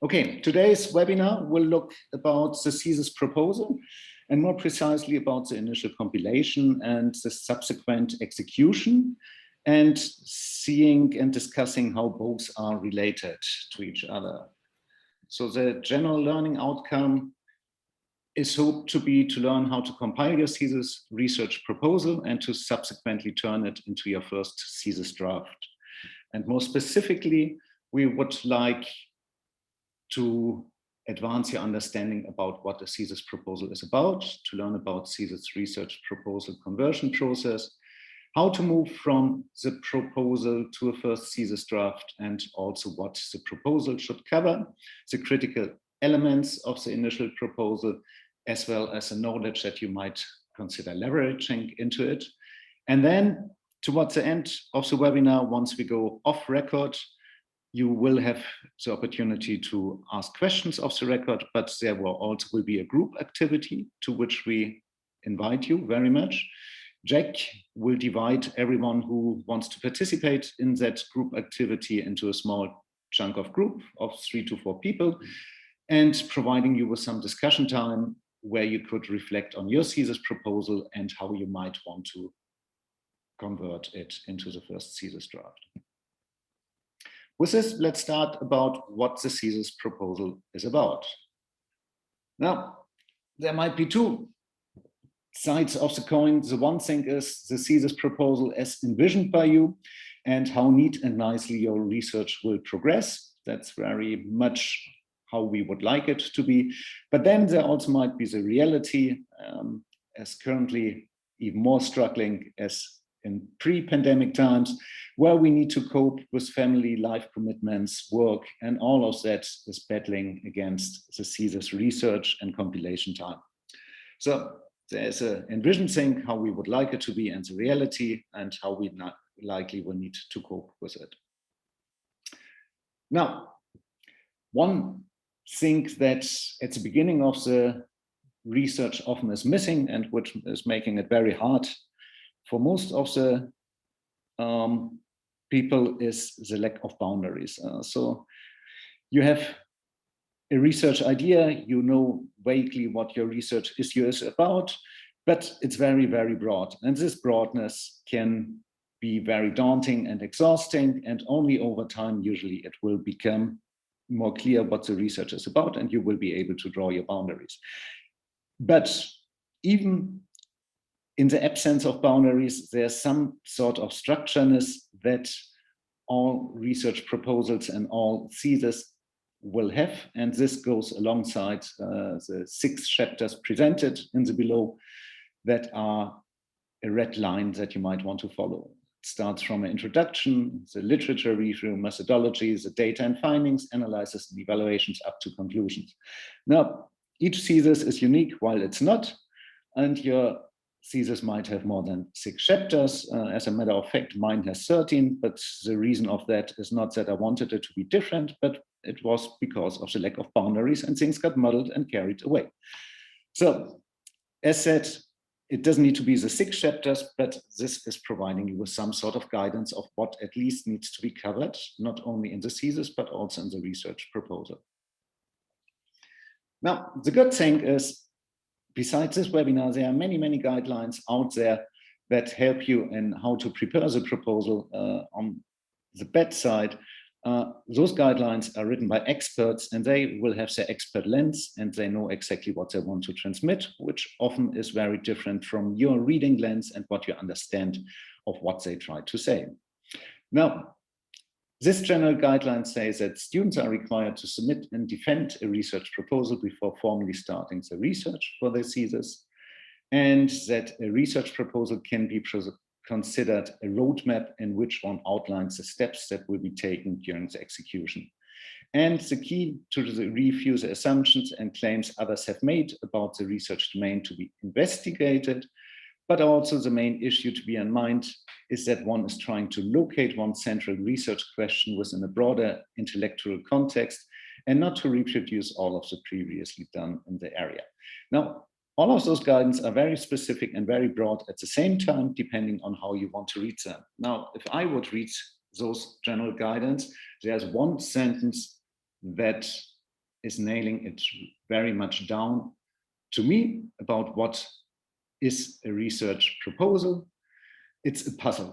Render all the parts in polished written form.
Okay, today's webinar will look about the thesis proposal and more precisely about the initial compilation and the subsequent execution, and seeing and discussing how both are related to each other. So the general learning outcome is hoped to be to learn how to compile your thesis research proposal and to subsequently turn it into your first thesis draft. And more specifically, we would like to advance your understanding about what the thesis proposal is about, to learn about thesis research proposal conversion process, how to move from the proposal to a first thesis draft, and also what the proposal should cover, the critical elements of the initial proposal, as well as the knowledge that you might consider leveraging into it. And then towards the end of the webinar, once we go off record, you will have the opportunity to ask questions of the record, but there will also be a group activity to which we invite you very much. Jack will divide everyone who wants to participate in that group activity into a small chunk of group of 3 to 4 people, and providing you with some discussion time where you could reflect on your thesis proposal and how you might want to convert it into the first thesis draft. With this, let's start about what the thesis proposal is about. Now, there might be two sides of the coin. The one thing is the thesis proposal as envisioned by you and how neat and nicely your research will progress. That's very much how we would like it to be. But then there also might be the reality, as currently even more struggling as in pre-pandemic times, where we need to cope with family life commitments, work, and all of that is battling against the thesis research and compilation time. So there's an envisioned thing, how we would like it to be, and the reality, and how we likely will need to cope with it. Now, one thing that at the beginning of the research often is missing, and which is making it very hard for most of the people, is the lack of boundaries. So you have a research idea, you know vaguely what your research issue is about, but it's very, very broad. And this broadness can be very daunting and exhausting, and only over time, usually it will become more clear what the research is about, and you will be able to draw your boundaries. But even in the absence of boundaries, there's some sort of structureness that all research proposals and all theses will have. And this goes alongside the 6 chapters presented in the below that are a red line that you might want to follow. It starts from an introduction, the literature review, methodology, the data and findings, analysis and evaluations, up to conclusions. Now, each thesis is unique while it's not, and your thesis might have more than 6 chapters. As a matter of fact, mine has 13, but the reason of that is not that I wanted it to be different, but it was because of the lack of boundaries, and things got muddled and carried away. So, as said, it doesn't need to be the 6 chapters, but this is providing you with some sort of guidance of what at least needs to be covered, not only in the thesis, but also in the research proposal. Now, the good thing is, besides this webinar, there are many, many guidelines out there that help you in how to prepare the proposal. On the bad side, those guidelines are written by experts, and they will have their expert lens, and they know exactly what they want to transmit, which often is very different from your reading lens and what you understand of what they try to say. Now, this general guideline says that students are required to submit and defend a research proposal before formally starting the research for their thesis, and that a research proposal can be considered a roadmap in which one outlines the steps that will be taken during the execution. And the key to review the assumptions and claims others have made about the research domain to be investigated, but also the main issue to be in mind is that one is trying to locate one central research question within a broader intellectual context and not to reproduce all of the previously done in the area. Now, all of those guidance are very specific and very broad at the same time, depending on how you want to read them. Now, if I would read those general guidance, there's one sentence that is nailing it very much down to me about what is a research proposal. It's a puzzle.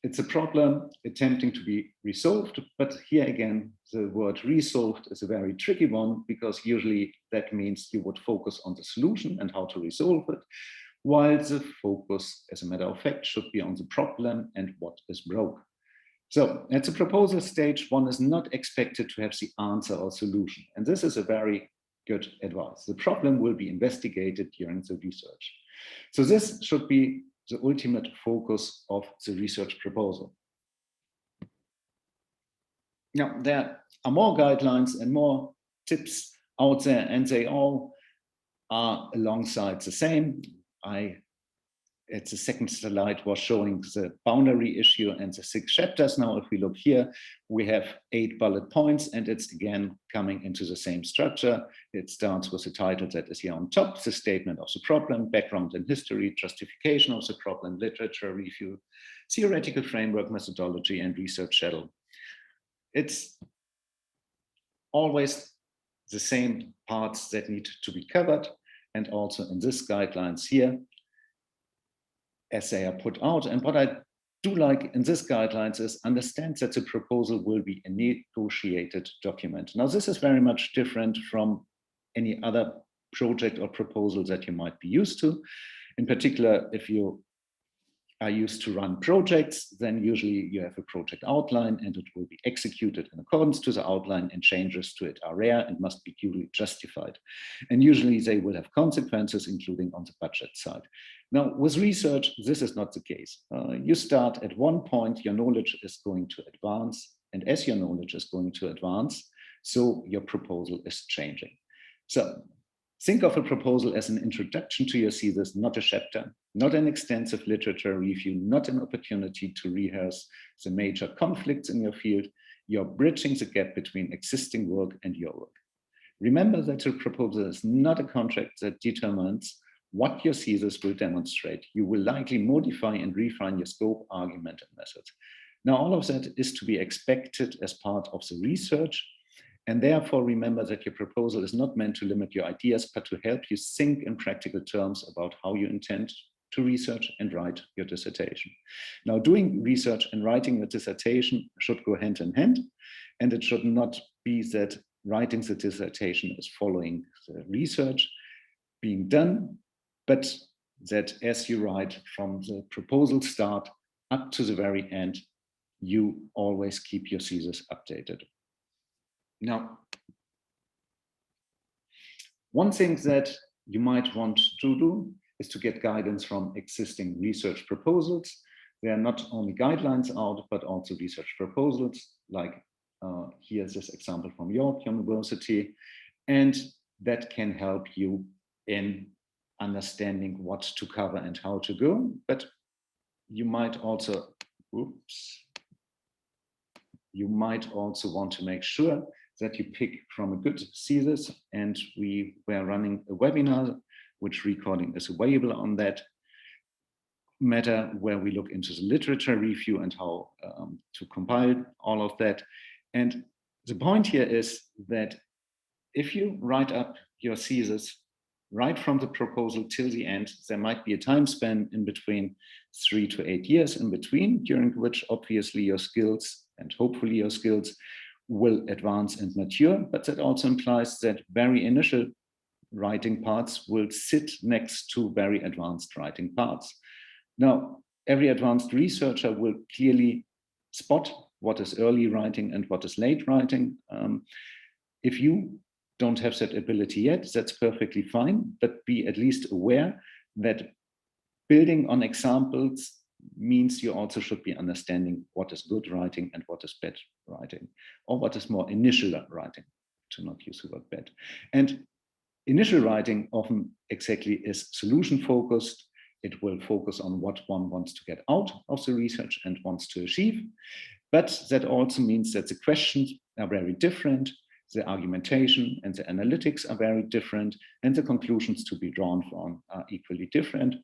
It's a problem attempting to be resolved, but here again, the word resolved is a very tricky one, because usually that means you would focus on the solution and how to resolve it, while the focus, as a matter of fact, should be on the problem and what is broke. So at the proposal stage, one is not expected to have the answer or solution. And this is a very good advice. The problem will be investigated during the research. So this should be the ultimate focus of the research proposal. Now, there are more guidelines and more tips out there, and they all are alongside the same. It's the second slide was showing the boundary issue and the 6 chapters. Now, if we look here, we have 8 bullet points, and it's again coming into the same structure. It starts with the title that is here on top, the statement of the problem, background and history, justification of the problem, literature review, theoretical framework, methodology, and research schedule. It's always the same parts that need to be covered, and also in this guidelines here, as they are put out. And what I do like in this guidelines is understand that the proposal will be a negotiated document. Now, this is very much different from any other project or proposal that you might be used to. In particular, if you are used to run projects, then usually you have a project outline and it will be executed in accordance to the outline, and changes to it are rare and must be duly justified. And usually they will have consequences, including on the budget side. Now, with research, this is not the case. You start at one point, your knowledge is going to advance, and as your knowledge is going to advance, so your proposal is changing. So think of a proposal as an introduction to your thesis, not a chapter, not an extensive literature review, not an opportunity to rehearse the major conflicts in your field. You're bridging the gap between existing work and your work. Remember that your proposal is not a contract that determines what your thesis will demonstrate. You will likely modify and refine your scope, argument, and methods. Now, all of that is to be expected as part of the research. And therefore, remember that your proposal is not meant to limit your ideas, but to help you think in practical terms about how you intend to research and write your dissertation. Now, doing research and writing your dissertation should go hand in hand, and it should not be that writing the dissertation is following the research being done, but that as you write from the proposal start up to the very end, you always keep your thesis updated. Now, one thing that you might want to do is to get guidance from existing research proposals. There are not only guidelines out, but also research proposals, like here's this example from York University, and that can help you in understanding what to cover and how to go. But you might also, you might also want to make sure that you pick from a good thesis, and we were running a webinar, which recording is available on that matter, where we look into the literature review and how to compile all of that. And the point here is that if you write up your thesis right from the proposal till the end, there might be a time span in between 3 to 8 years in between, during which obviously your skills and hopefully your skills will advance and mature, but that also implies that very initial writing parts will sit next to very advanced writing parts. Now, every advanced researcher will clearly spot what is early writing and what is late writing. If you don't have that ability yet, that's perfectly fine, but be at least aware that building on examples means you also should be understanding what is good writing and what is bad writing, or what is more initial writing, to not use the word bad. And initial writing often exactly is solution focused. It will focus on what one wants to get out of the research and wants to achieve. But that also means that the questions are very different, the argumentation and the analytics are very different, and the conclusions to be drawn from are equally different.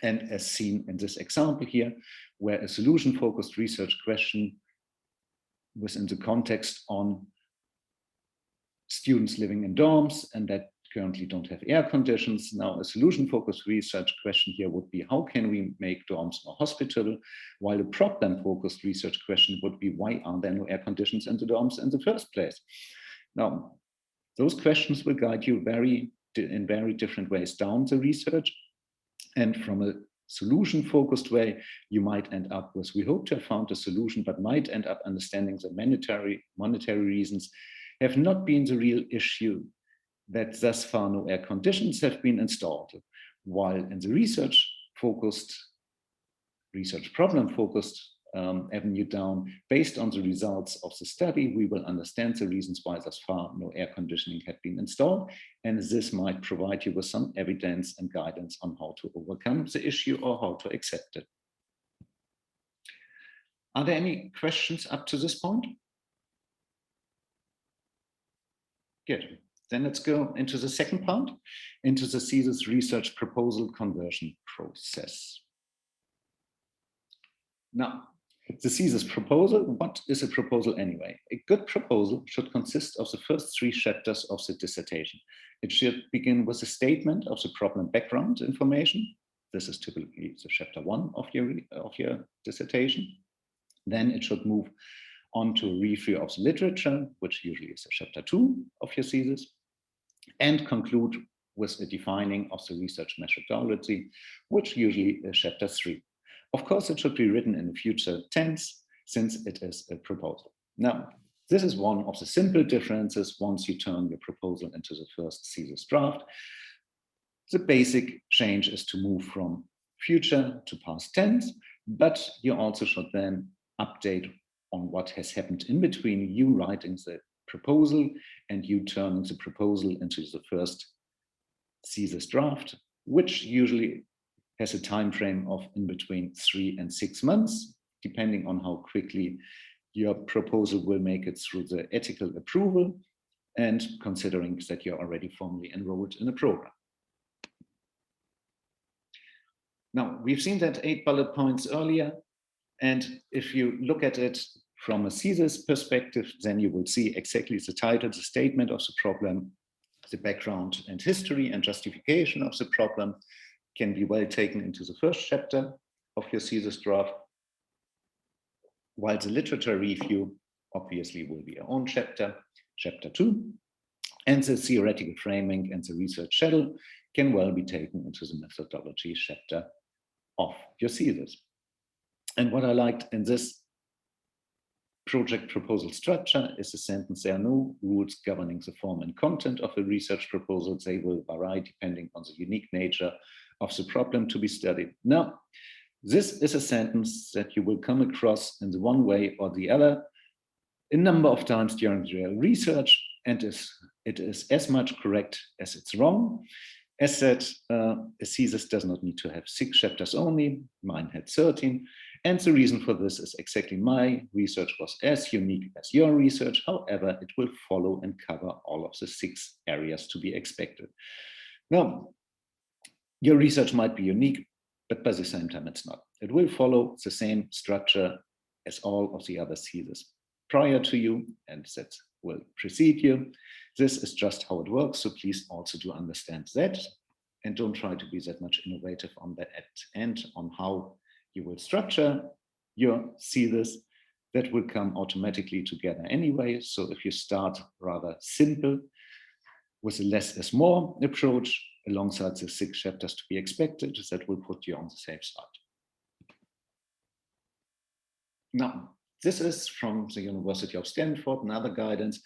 And as seen in this example here, where a solution-focused research question within the context on students living in dorms and that currently don't have air conditions. Now, a solution-focused research question here would be, how can we make dorms more hospitable? While a problem-focused research question would be, why are there no air conditions in the dorms in the first place? Now, those questions will guide you in very different ways down the research. And from a solution-focused way, you might end up with, we hope to have found a solution, but might end up understanding the monetary reasons have not been the real issue, that thus far no air conditions have been installed. While in the research problem-focused avenue down, based on the results of the study, we will understand the reasons why thus far no air conditioning had been installed, and this might provide you with some evidence and guidance on how to overcome the issue or how to accept it. Are there any questions up to this point? Good. Then let's go into the second part, into the thesis research proposal conversion process. Now, the thesis proposal, what is a proposal anyway? A good proposal should consist of the first 3 chapters of the dissertation. It should begin with a statement of the problem background information. This is typically the chapter 1 of your dissertation. Then it should move on to a review of the literature, which usually is a chapter 2 of your thesis, and conclude with a defining of the research methodology, which usually is chapter 3. Of course, it should be written in the future tense, since it is a proposal. Now, this is one of the simple differences once you turn your proposal into the first thesis draft. The basic change is to move from future to past tense, but you also should then update on what has happened in between you writing the proposal and you turning the proposal into the first thesis draft, which usually has a time frame of in between 3 and 6 months, depending on how quickly your proposal will make it through the ethical approval and considering that you're already formally enrolled in a program. Now, we've seen that 8 bullet points earlier, and if you look at it from a thesis perspective, then you will see exactly the title, the statement of the problem, the background and history and justification of the problem can be well taken into the first chapter of your thesis draft, while the literature review obviously will be your own chapter, chapter 2, and the theoretical framing and the research schedule can well be taken into the methodology chapter of your thesis. And what I liked in this project proposal structure is the sentence, there are no rules governing the form and content of a research proposal. They will vary depending on the unique nature of the problem to be studied. Now, this is a sentence that you will come across in the one way or the other a number of times during your research, and it is as much correct as it's wrong. As said, a thesis does not need to have 6 chapters only. Mine had 13. And the reason for this is exactly my research was as unique as your research. However, it will follow and cover all of the 6 areas to be expected. Now, your research might be unique, but by the same time, it's not. It will follow the same structure as all of the other theses prior to you, and that will precede you. This is just how it works, so please also do understand that, and don't try to be that much innovative on that end on how you will structure your thesis. That will come automatically together anyway. So if you start rather simple with a less is more approach alongside the 6 chapters to be expected, that will put you on the safe side. Now, this is from the University of Stanford, another guidance.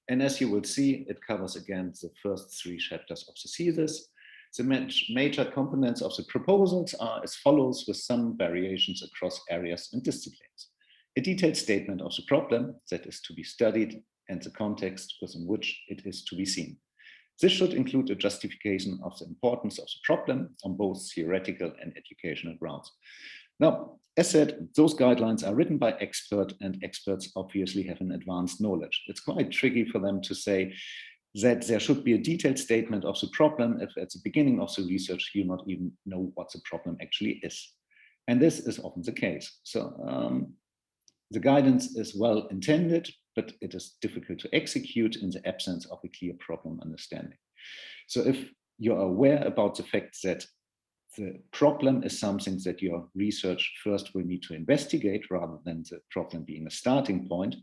And as you will see, it covers again the first 3 chapters of the thesis. The major components of the proposals are as follows, with some variations across areas and disciplines. A detailed statement of the problem that is to be studied and the context within which it is to be seen. This should include a justification of the importance of the problem on both theoretical and educational grounds. Now, as said, those guidelines are written by experts, and experts obviously have an advanced knowledge. It's quite tricky for them to say that there should be a detailed statement of the problem if at the beginning of the research you not even know what the problem actually is. And this is often the case. So the guidance is well intended, but it is difficult to execute in the absence of a clear problem understanding. So if you're aware about the fact that the problem is something that your research first will need to investigate rather than the problem being a starting point,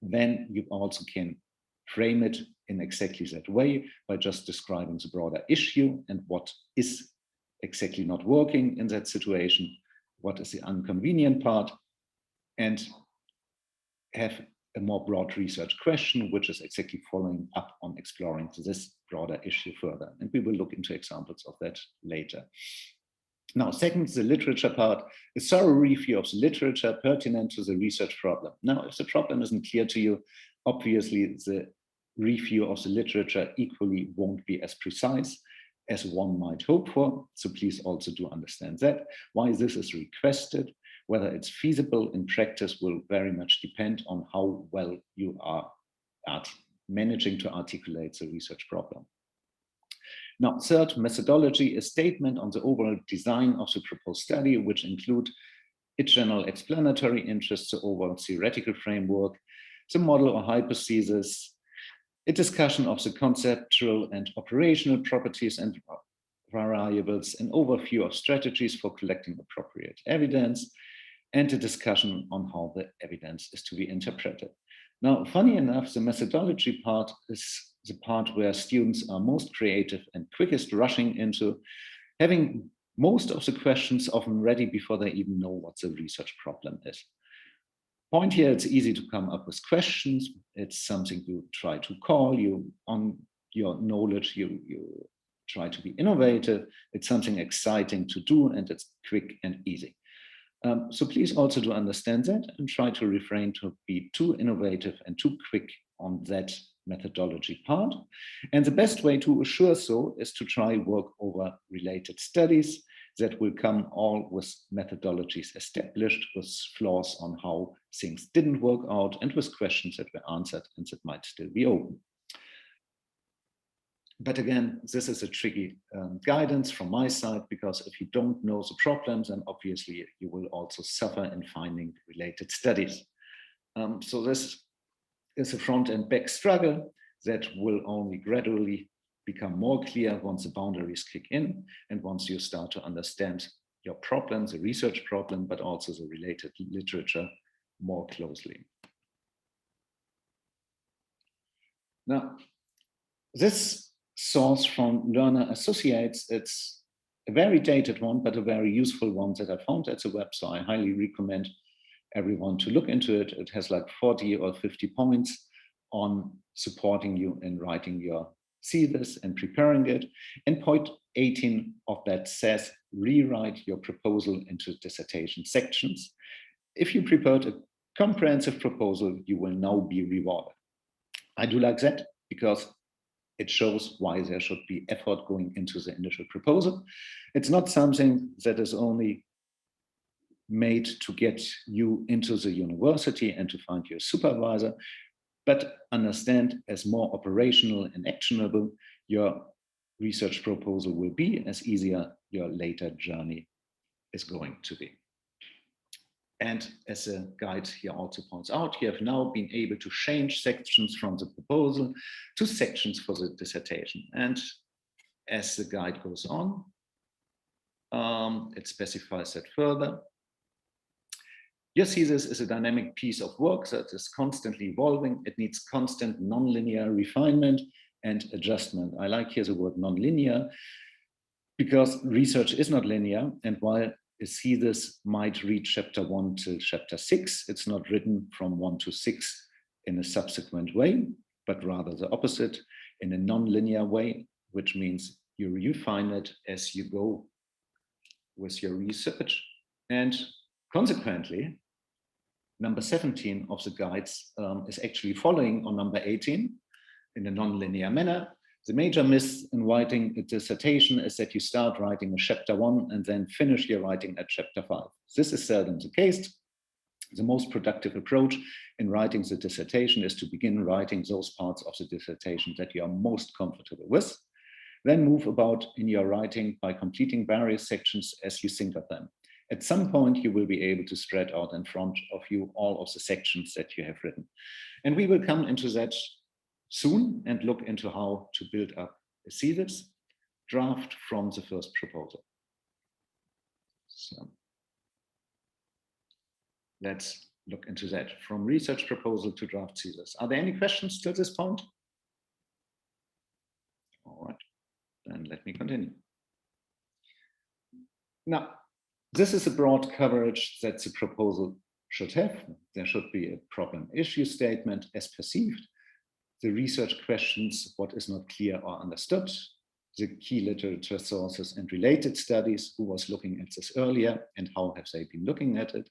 then you also can frame it in exactly that way by just describing the broader issue and what is exactly not working in that situation, what is the inconvenient part, and have a more broad research question, which is exactly following up on exploring this broader issue further. And we will look into examples of that later. Now, second, the literature part, a thorough review of the literature pertinent to the research problem. Now, if the problem isn't clear to you, obviously the review of the literature equally won't be as precise as one might hope for. So please also do understand that. Why this is requested, whether it's feasible in practice will very much depend on how well you are at managing to articulate the research problem. Now, third, methodology, a statement on the overall design of the proposed study, which include its general explanatory interests, the overall theoretical framework, the model or hypothesis, a discussion of the conceptual and operational properties and variables, an overview of strategies for collecting appropriate evidence, and a discussion on how the evidence is to be interpreted. Now, funny enough, the methodology part is the part where students are most creative and quickest rushing into, having most of the questions often ready before they even know what the research problem is. Point here, it's easy to come up with questions. It's something you try to call you on your knowledge. You try to be innovative. It's something exciting to do, and it's quick and easy. So please also do understand that and try to refrain to be too innovative and too quick on that methodology part. And the best way to assure so is to try work over related studies that will come all with methodologies established, with flaws on how things didn't work out, and with questions that were answered and that might still be open. But again, this is a tricky guidance from my side, because if you don't know the problems, then obviously you will also suffer in finding related studies. So this is a front and back struggle that will only gradually become more clear once the boundaries kick in and once you start to understand your problems, the research problem, but also the related literature more closely. Now, this source from Learner Associates, it's a very dated one, but a very useful one that I found at the web, so I highly recommend everyone to look into it. It has like 40 or 50 points on supporting you in writing your thesis and preparing it. And point 18 of that says, rewrite your proposal into dissertation sections. If you prepared a comprehensive proposal, you will now be rewarded. I do like that because it shows why there should be effort going into the initial proposal. It's not something that is only made to get you into the university and to find your supervisor, but understand as more operational and actionable your research proposal will be, as easier your later journey is going to be. And as the guide here also points out, you have now been able to change sections from the proposal to sections for the dissertation. And as the guide goes on, it specifies that further. Your thesis is a dynamic piece of work that is constantly evolving. It needs constant nonlinear refinement and adjustment. I like here the word nonlinear because research is not linear. And while a thesis might read chapter 1 to chapter 6, it's not written from 1 to 6 in a subsequent way, but rather the opposite, in a nonlinear way, which means you refine it as you go with your research. And consequently, number 17 of the guides is actually following on number 18 in a nonlinear manner. The major myth in writing a dissertation is that you start writing a chapter 1 and then finish your writing at chapter 5. This is seldom the case. The most productive approach in writing the dissertation is to begin writing those parts of the dissertation that you are most comfortable with. Then move about in your writing by completing various sections as you think of them. At some point, you will be able to spread out in front of you all of the sections that you have written. And we will come into that soon and look into how to build up a thesis draft from the first proposal. So let's look into that, from research proposal to draft thesis. Are there any questions to this point? All right, then let me continue. Now, this is a broad coverage that the proposal should have. There should be a problem issue statement as perceived, the research questions, what is not clear or understood, the key literature sources and related studies, who was looking at this earlier and how have they been looking at it,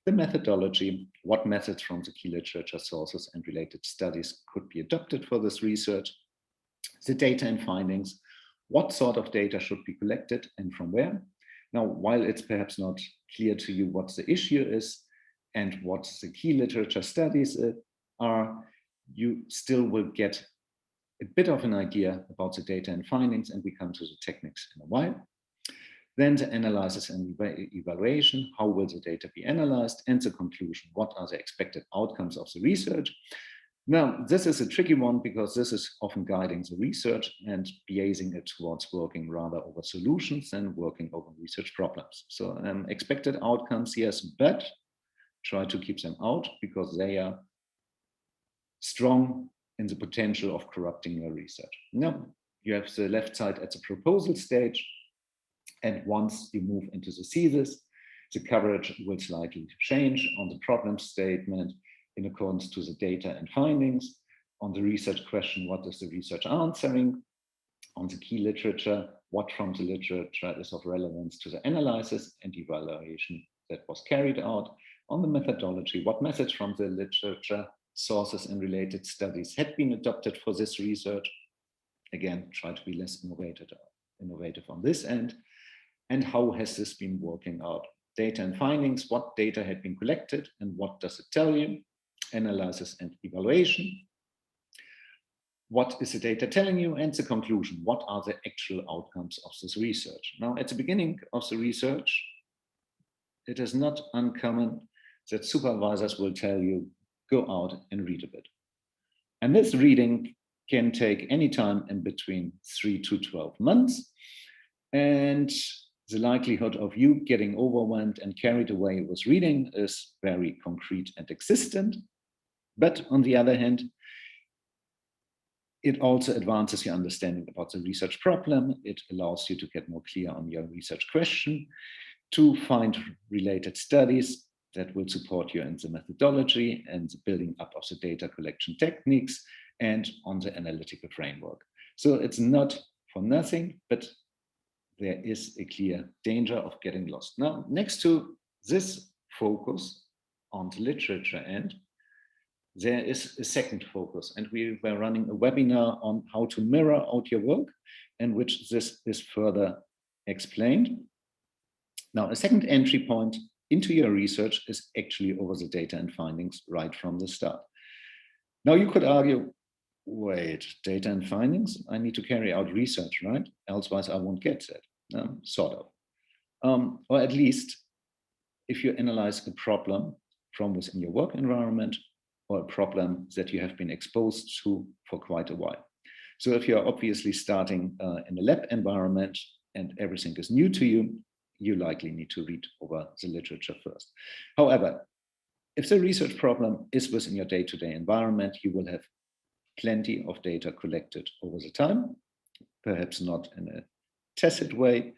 the methodology, what methods from the key literature sources and related studies could be adopted for this research, the data and findings, what sort of data should be collected and from where. Now, while it's perhaps not clear to you what the issue is and what the key literature studies are, you still will get a bit of an idea about the data and findings, and we come to the techniques in a while. Then the analysis and evaluation, how will the data be analyzed, and the conclusion, what are the expected outcomes of the research. Now, this is a tricky one because this is often guiding the research and biasing it towards working rather over solutions than working over research problems. So expected outcomes, yes, but try to keep them out because they are strong in the potential of corrupting your research. Now, you have the left side at the proposal stage, and once you move into the thesis, the coverage will slightly change on the problem statement in accordance to the data and findings, on the research question, what is the research answering, on the key literature, what from the literature is of relevance to the analysis and evaluation that was carried out, on the methodology, what methods from the literature, sources and related studies had been adopted for this research. Again, try to be less innovative on this end. And how has this been working out? Data and findings, what data had been collected and what does it tell you? Analysis and evaluation. What is the data telling you? And the conclusion, what are the actual outcomes of this research? Now, at the beginning of the research, it is not uncommon that supervisors will tell you, go out and read a bit. And this reading can take any time in between 3 to 12 months. And the likelihood of you getting overwhelmed and carried away with reading is very concrete and existent. But on the other hand, it also advances your understanding about the research problem. It allows you to get more clear on your research question, to find related studies that will support you in the methodology and the building up of the data collection techniques and on the analytical framework. So it's not for nothing, but there is a clear danger of getting lost. Now, next to this focus on the literature end, there is a second focus, and we were running a webinar on how to mirror out your work, in which this is further explained. Now, a second entry point into your research is actually over the data and findings right from the start. Now, you could argue, wait, data and findings? I need to carry out research, right? Otherwise, I won't get that. Sort of. Or at least, if you analyze a problem from within your work environment or a problem that you have been exposed to for quite a while. So if you're obviously starting in a lab environment and everything is new to you, you likely need to read over the literature first. However, if the research problem is within your day-to-day environment, you will have plenty of data collected over the time, perhaps not in a tacit way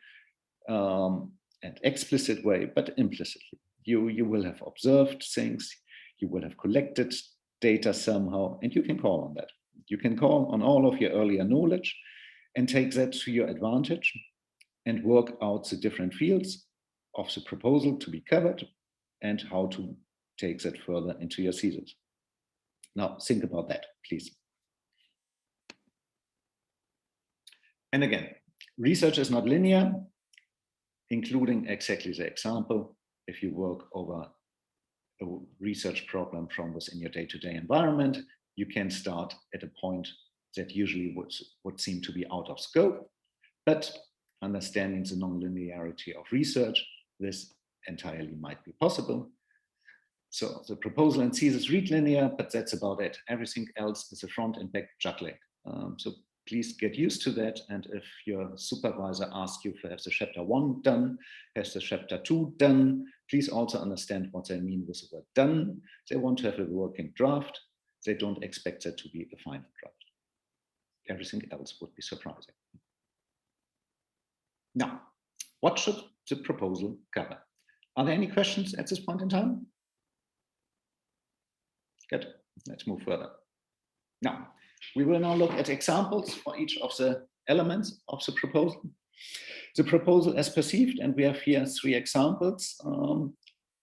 and explicit way, but implicitly. You will have observed things, you will have collected data somehow, and you can call on that. You can call on all of your earlier knowledge and take that to your advantage and work out the different fields of the proposal to be covered and how to take that further into your thesis. Now, think about that, please. And again, research is not linear, including exactly the example. If you work over a research problem from within your day-to-day environment, you can start at a point that usually would seem to be out of scope, but understanding the non-linearity of research, this entirely might be possible. So the proposal and thesis read linear, but that's about it. Everything else is a front and back juggling. So please get used to that. And if your supervisor asks you to have the chapter 1 done, has the chapter 2 done, please also understand what they mean with the word done. They want to have a working draft. They don't expect that to be a final draft. Everything else would be surprising. Now, what should the proposal cover? Are there any questions at this point in time? Good, let's move further. Now, we will now look at examples for each of the elements of the proposal. The proposal as perceived, and we have here 3 examples on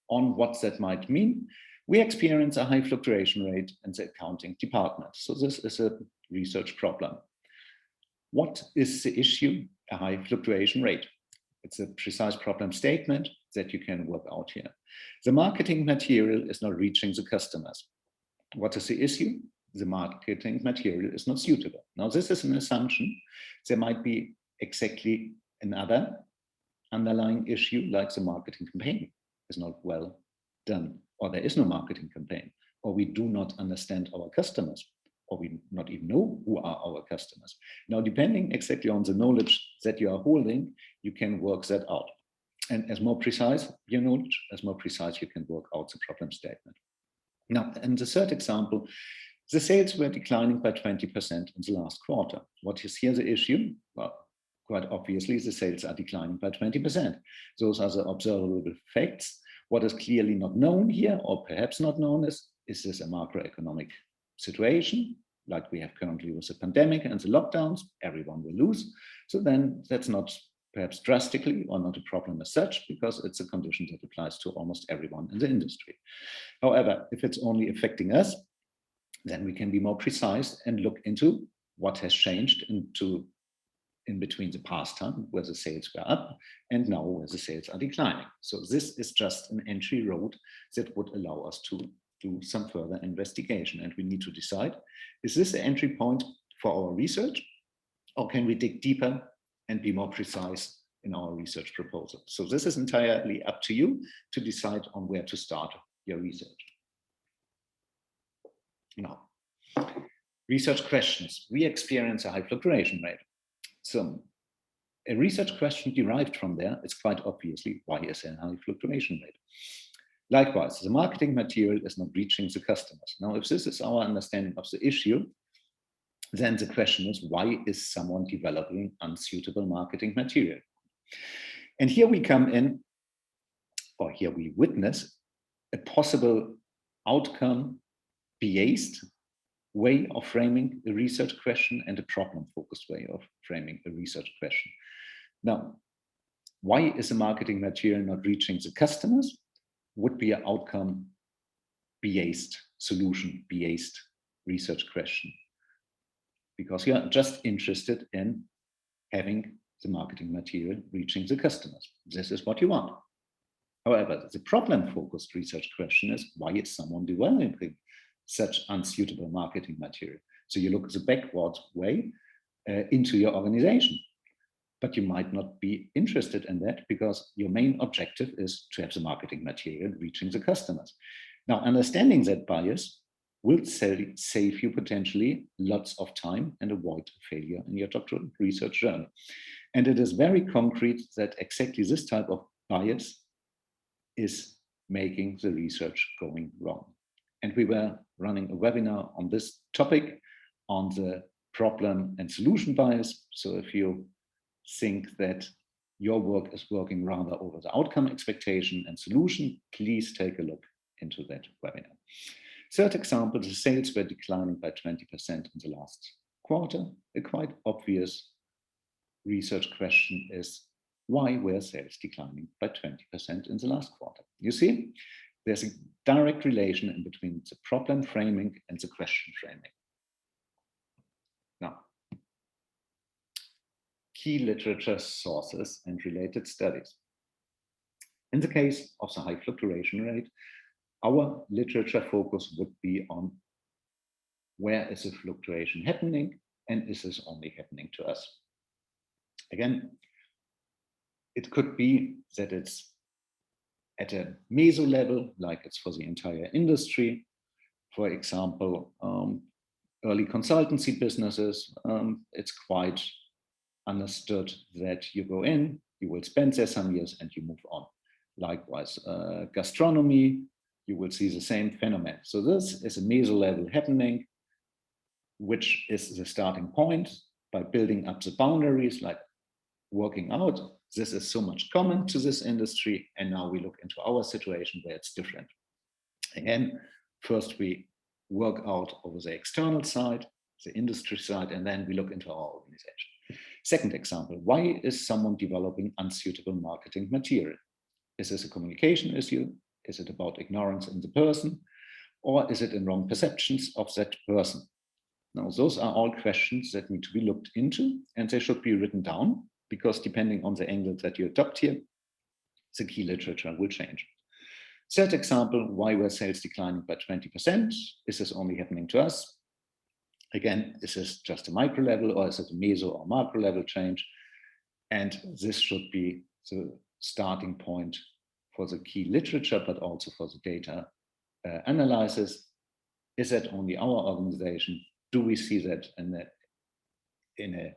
what that might mean. We experience a high fluctuation rate in the accounting department. So this is a research problem. What is the issue? A high fluctuation rate. It's a precise problem statement that you can work out here. The marketing material is not reaching the customers. What is the issue? The marketing material is not suitable. Now, this is an assumption. There might be exactly another underlying issue, like the marketing campaign is not well done, or there is no marketing campaign, or we do not understand our customers, or we not even know who are our customers. Now, depending exactly on the knowledge that you are holding, you can work that out. And as more precise your knowledge, as more precise you can work out the problem statement. Now, in the third example, the sales were declining by 20% in the last quarter. What is here the issue? Well, quite obviously, the sales are declining by 20%. Those are the observable facts. What is clearly not known here, or perhaps not known, is this a macroeconomic situation, like we have currently with the pandemic and the lockdowns? Everyone will lose. So then that's not perhaps drastically or not a problem as such, because it's a condition that applies to almost everyone in the industry. However, if it's only affecting us, then we can be more precise and look into what has changed in between the past time where the sales were up and now where the sales are declining. So this is just an entry road that would allow us to do some further investigation. And we need to decide, is this the entry point for our research, or can we dig deeper and be more precise in our research proposal? So this is entirely up to you to decide on where to start your research. Now, research questions. We experience a high fluctuation rate. So a research question derived from there is quite obviously, why is there a high fluctuation rate? Likewise, the marketing material is not reaching the customers. Now, if this is our understanding of the issue, then the question is, why is someone developing unsuitable marketing material? And here we come in, or here we witness a possible outcome biased way of framing a research question and a problem-focused way of framing a research question. Now, why is the marketing material not reaching the customers? Would be an outcome biased solution, biased research question, because you are just interested in having the marketing material reaching the customers. This is what you want. However, the problem-focused research question is, why is someone developing such unsuitable marketing material? So you look the backwards way into your organization, but you might not be interested in that because your main objective is to have the marketing material reaching the customers. Now, understanding that bias will save you potentially lots of time and avoid failure in your doctoral research journey. And it is very concrete that exactly this type of bias is making the research going wrong. And we were running a webinar on this topic, on the problem and solution bias. So if you think that your work is working rather over the outcome expectation and solution, please take a look into that webinar. Third example, the sales were declining by 20% in the last quarter. A quite obvious research question is, why were sales declining by 20% in the last quarter? You see, there's a direct relation in between the problem framing and the question framing. Now, key literature sources and related studies. In the case of the high fluctuation rate, our literature focus would be on where is the fluctuation happening and is this only happening to us? Again, it could be that it's at a meso level, like it's for the entire industry. For example, early consultancy businesses, it's quite understood that you go in, you will spend there some years and you move on. Likewise, gastronomy, you will see the same phenomenon. So this is a meso level happening, which is the starting point by building up the boundaries, like working out, this is so much common to this industry. And now we look into our situation where it's different. Again, first we work out over the external side, the industry side, and then we look into our organization. Second example, why is someone developing unsuitable marketing material? Is this a communication issue? Is it about ignorance in the person? Or is it in wrong perceptions of that person? Now, those are all questions that need to be looked into, and they should be written down, because depending on the angle that you adopt here, the key literature will change. Third example, why were sales declining by 20%? Is this only happening to us? Again, is this just a micro level, or is it a meso or macro level change? And this should be the starting point for the key literature, but also for the data analysis. Is that only our organization? Do we see that in a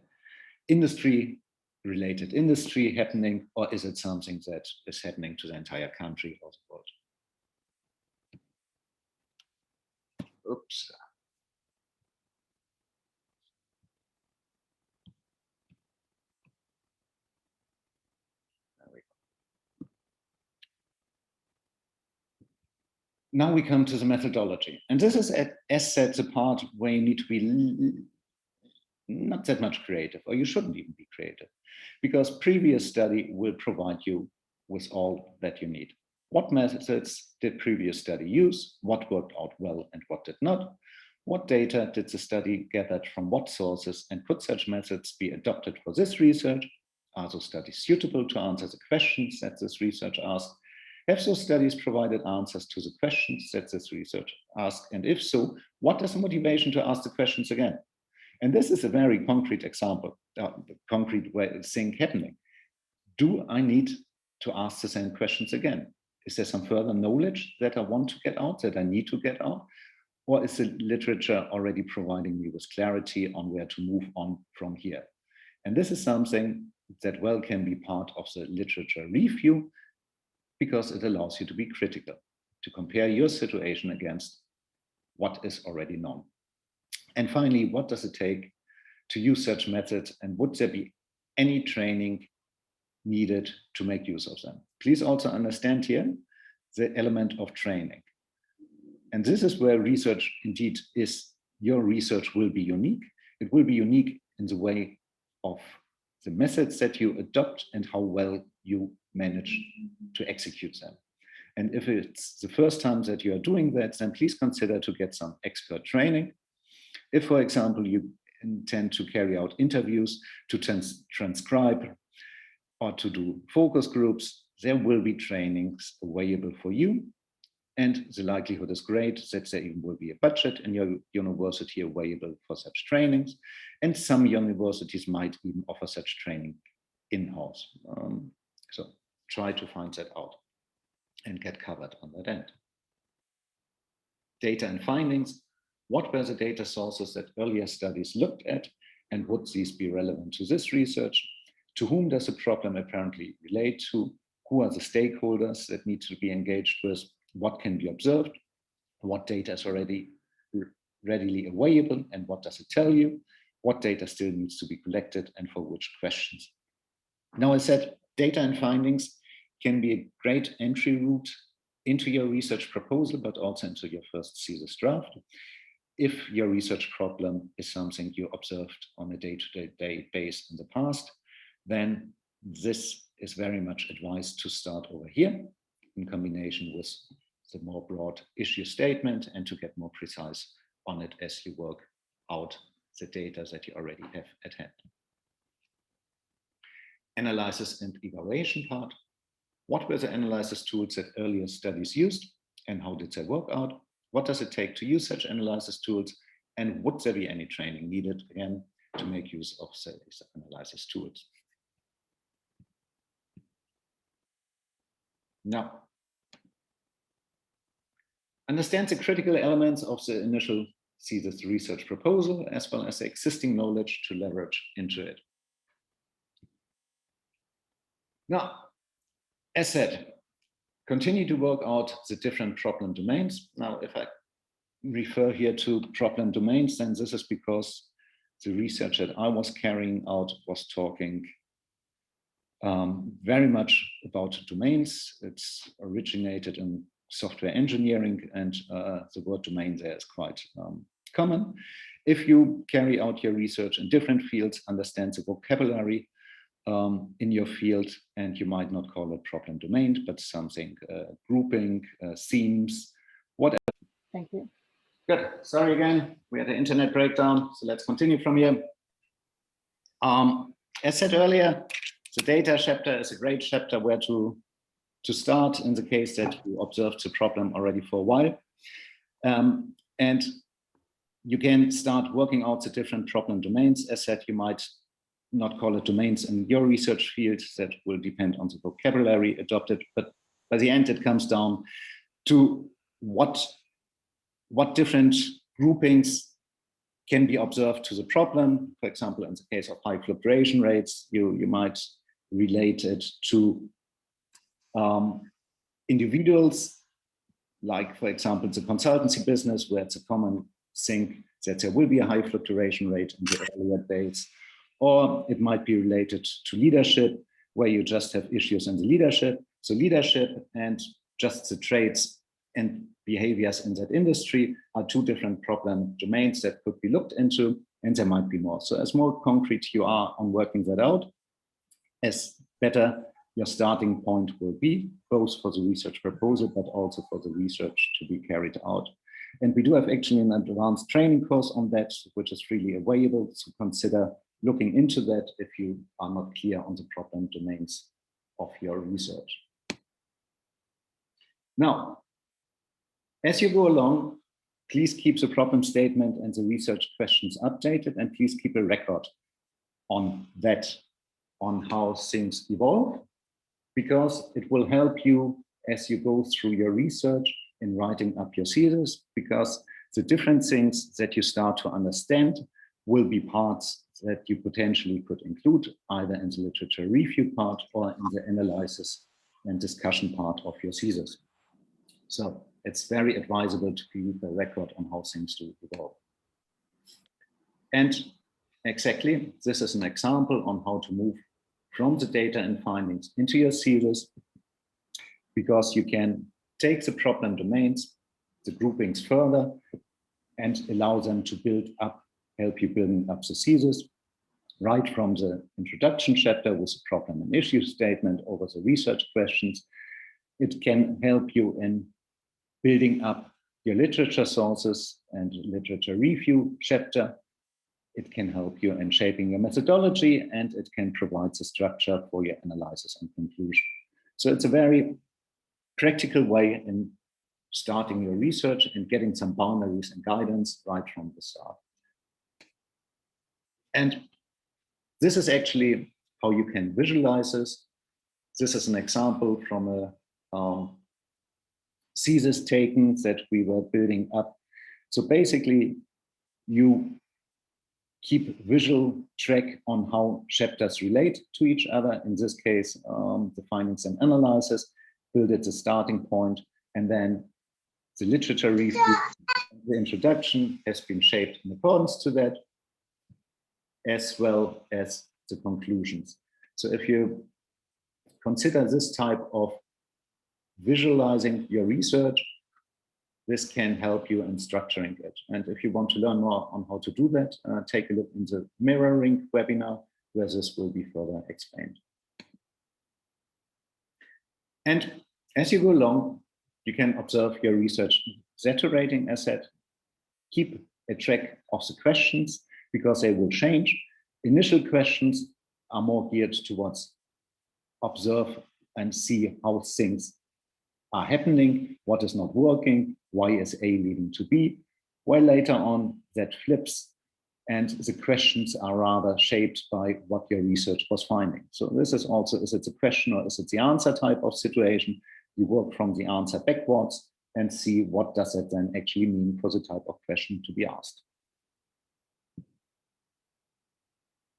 industry-related industry happening, or is it something that is happening to the entire country or the world? Oops. Now we come to the methodology. And this is, as said, the part where you need to be not that much creative, or you shouldn't even be creative, because previous study will provide you with all that you need. What methods did previous study use? What worked out well and what did not? What data did the study gathered from what sources, and could such methods be adopted for this research? Are those studies suitable to answer the questions that this research asked? Have those studies provided answers to the questions that this research asked? And if so, what is the motivation to ask the questions again? And this is a very concrete example, concrete thing happening. Do I need to ask the same questions again? Is there some further knowledge that I want to get out, that I need to get out? Or is the literature already providing me with clarity on where to move on from here? And this is something that well can be part of the literature review, because it allows you to be critical, to compare your situation against what is already known. And finally, what does it take to use such methods, and would there be any training needed to make use of them? Please also understand here the element of training. And this is where research indeed is, your research will be unique. It will be unique in the way of the methods that you adopt and how well you manage to execute them. And if it's the first time that you are doing that, then please consider to get some expert training. If, for example, you intend to carry out interviews, to transcribe, or to do focus groups, there will be trainings available for you. And the likelihood is great that there even will be a budget in your university available for such trainings. And some universities might even offer such training in-house. So try to find that out and get covered on that end. Data and findings. What were the data sources that earlier studies looked at, and would these be relevant to this research? To whom does the problem apparently relate to? Who are the stakeholders that need to be engaged with? What can be observed? What data is already readily available, and what does it tell you? What data still needs to be collected, and for which questions? Now, I said data and findings can be a great entry route into your research proposal, but also into your first thesis draft. If your research problem is something you observed on a day-to-day basis in the past, then this is very much advised to start over here in combination with the more broad issue statement, and to get more precise on it as you work out the data that you already have at hand. Analysis and evaluation part. What were the analysis tools that earlier studies used, and how did they work out? What does it take to use such analysis tools, and would there be any training needed, again, to make use of these analysis tools? Now, Understand the critical elements of the initial thesis research proposal, as well as the existing knowledge to leverage into it. Now, as said, continue to work out the different problem domains. Now, if I refer here to problem domains, then this is because the research that I was carrying out was talking very much about domains. It's originated in software engineering, and the word domain there is quite common. If you carry out your research in different fields, understand the vocabulary in your field, and you might not call it problem domain, but something grouping, themes, whatever. Thank you. Good. Sorry again, we had an internet breakdown, so let's continue from here. As said earlier, the data chapter is a great chapter where to start in the case that you observed the problem already for a while. And you can start working out the different problem domains. As said, you might not call it domains in your research field. That will depend on the vocabulary adopted, but by the end it comes down to what different groupings can be observed to the problem. For example, in the case of high fluctuation rates, you might relate it to individuals, like, for example, the consultancy business, where it's a common thing that there will be a high fluctuation rate in the earlier days. Or it might be related to leadership, where you just have issues in the leadership. So leadership and just the traits and behaviors in that industry are two different problem domains that could be looked into, and there might be more. So as more concrete you are on working that out, as better your starting point will be, both for the research proposal, but also for the research to be carried out. And we do have actually an advanced training course on that, which is freely available, so consider looking into that if you are not clear on the problem domains of your research. Now, as you go along, please keep the problem statement and the research questions updated, and please keep a record on that, on how things evolve, because it will help you as you go through your research in writing up your thesis, because the different things that you start to understand will be parts that you potentially could include either in the literature review part or in the analysis and discussion part of your thesis. So it's very advisable to keep a record on how things do evolve. And exactly, this is an example on how to move from the data and findings into your thesis, because you can take the problem domains, the groupings further, and allow them to build up, help you building up the thesis, right from the introduction chapter with the problem and issue statement over the research questions. It can help you in building up your literature sources and literature review chapter. It can help you in shaping your methodology, and it can provide the structure for your analysis and conclusion. So it's a very practical way in starting your research and getting some boundaries and guidance right from the start. And this is actually how you can visualize this. This is an example from a thesis taken that we were building up. So basically, you keep visual track on how chapters relate to each other. In this case, the findings and analysis, build at the starting point, and then the literature review, the introduction has been shaped in accordance to that, as well as the conclusions. So if you consider this type of visualizing your research, this can help you in structuring it. And if you want to learn more on how to do that, take a look in the mirroring webinar, where this will be further explained. And as you go along, you can observe your research saturating asset, keep a track of the questions, because they will change. Initial questions are more geared towards observe and see how things are happening, what is not working, why is A leading to B, while later on that flips and the questions are rather shaped by what your research was finding. So this is also, is it the question or is it the answer type of situation? You work from the answer backwards and see what does that then actually mean for the type of question to be asked.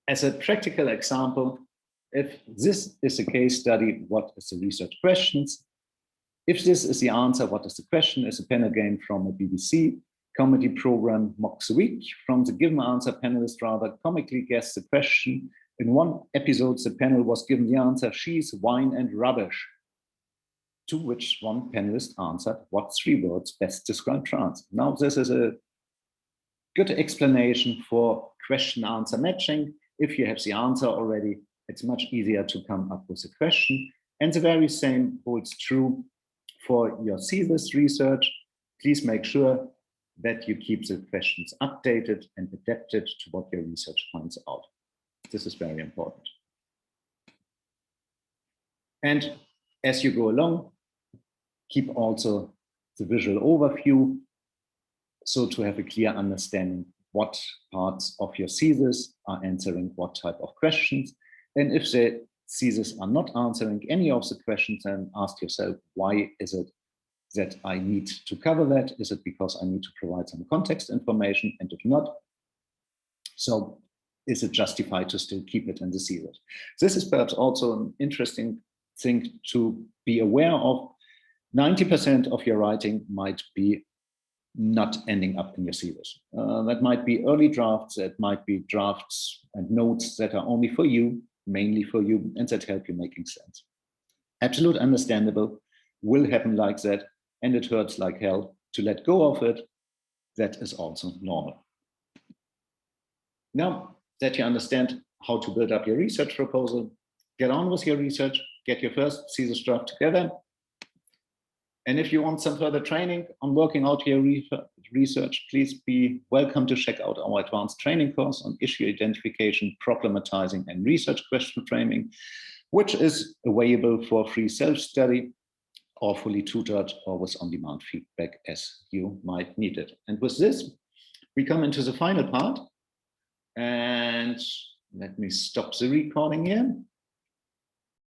As a practical example, if this is a case study, what is the research questions? If this is the answer, what is the question? Is a panel game from a BBC comedy program mocks a week. From the given answer, panelists rather comically guess the question. In one episode, the panel was given the answer, cheese, wine, and rubbish. To which one panelist answered, what 3 words best describe France? Now, this is a good explanation for question-answer matching. If you have the answer already, it's much easier to come up with a question. And the very same holds true for your thesis research. Please make sure that you keep the questions updated and adapted to what your research finds out. This is very important. And as you go along, keep also the visual overview, so to have a clear understanding what parts of your thesis are answering what type of questions. And if the thesis are not answering any of the questions, then ask yourself, why is it that I need to cover that? Is it because I need to provide some context information? And if not, so is it justified to still keep it in the thesis? This is perhaps also an interesting thing to be aware of. 90% of your writing might be not ending up in your thesis. That might be early drafts, that might be drafts and notes that are only for you, mainly for you, and that help you making sense. Absolute understandable, will happen like that, and it hurts like hell to let go of it. That is also normal. Now that you understand how to build up your research proposal, get on with your research, get your first thesis draft together. And if you want some further training on working out your research, please be welcome to check out our advanced training course on issue identification, problematizing, and research question framing, which is available for free self-study or fully tutored or with on-demand feedback as you might need it. And with this, we come into the final part. And let me stop the recording here.